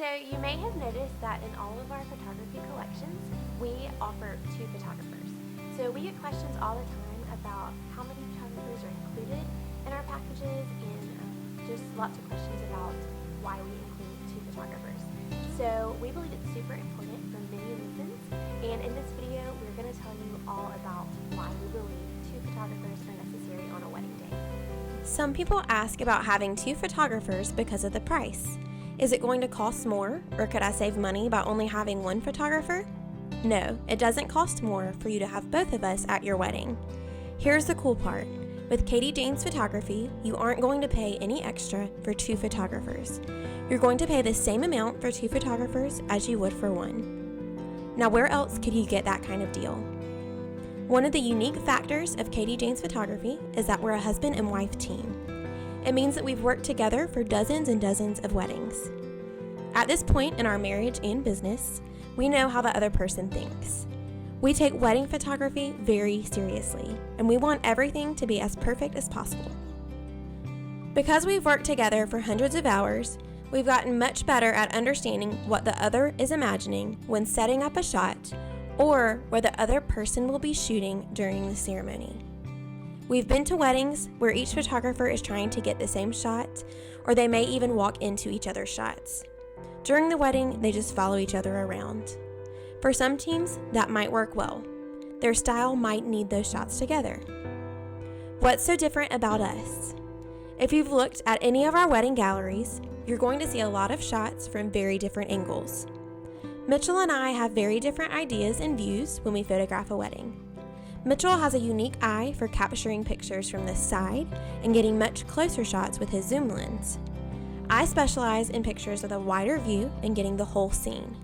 So you may have noticed that in all of our photography collections, we offer 2 photographers. So we get questions all the time about how many photographers are included in our packages and just lots of questions about why we include 2 photographers. So we believe it's super important for many reasons, and in this video we're going to tell you all about why we believe 2 photographers are necessary on a wedding day. Some people ask about having 2 photographers because of the price. Is it going to cost more, or could I save money by only having 1 photographer? No, it doesn't cost more for you to have both of us at your wedding. Here's the cool part. With Jaynes Photography, you aren't going to pay any extra for 2 photographers. You're going to pay the same amount for 2 photographers as you would for 1. Now, where else could you get that kind of deal? One of the unique factors of Jaynes Photography is that we're a husband and wife team. It means that we've worked together for dozens and dozens of weddings. At this point in our marriage and business, we know how the other person thinks. We take wedding photography very seriously, and we want everything to be as perfect as possible. Because we've worked together for hundreds of hours, we've gotten much better at understanding what the other is imagining when setting up a shot, or where the other person will be shooting during the ceremony. We've been to weddings where each photographer is trying to get the same shot, or they may even walk into each other's shots. During the wedding, they just follow each other around. For some teams, that might work well. Their style might need those shots together. What's so different about us? If you've looked at any of our wedding galleries, you're going to see a lot of shots from very different angles. Mitchell and I have very different ideas and views when we photograph a wedding. Mitchell has a unique eye for capturing pictures from the side and getting much closer shots with his zoom lens. I specialize in pictures with a wider view and getting the whole scene.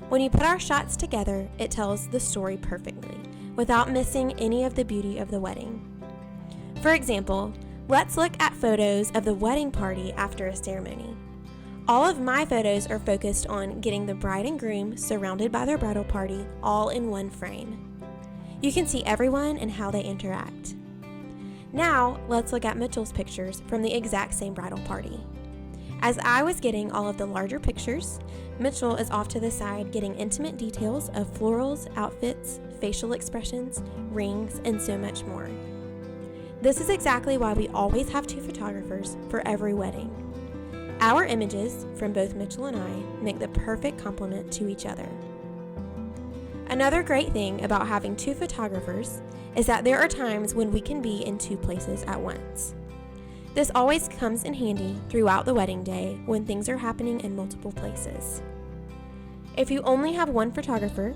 When you put our shots together, it tells the story perfectly, without missing any of the beauty of the wedding. For example, let's look at photos of the wedding party after a ceremony. All of my photos are focused on getting the bride and groom surrounded by their bridal party all in one frame. You can see everyone and how they interact. Now, let's look at Mitchell's pictures from the exact same bridal party. As I was getting all of the larger pictures, Mitchell is off to the side getting intimate details of florals, outfits, facial expressions, rings, and so much more. This is exactly why we always have 2 photographers for every wedding. Our images, from both Mitchell and I, make the perfect complement to each other. Another great thing about having 2 photographers is that there are times when we can be in 2 places at once. This always comes in handy throughout the wedding day when things are happening in multiple places. If you only have 1 photographer,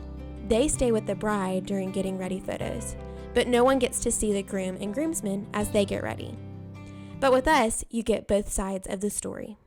they stay with the bride during getting ready photos, but no one gets to see the groom and groomsmen as they get ready. But with us, you get both sides of the story.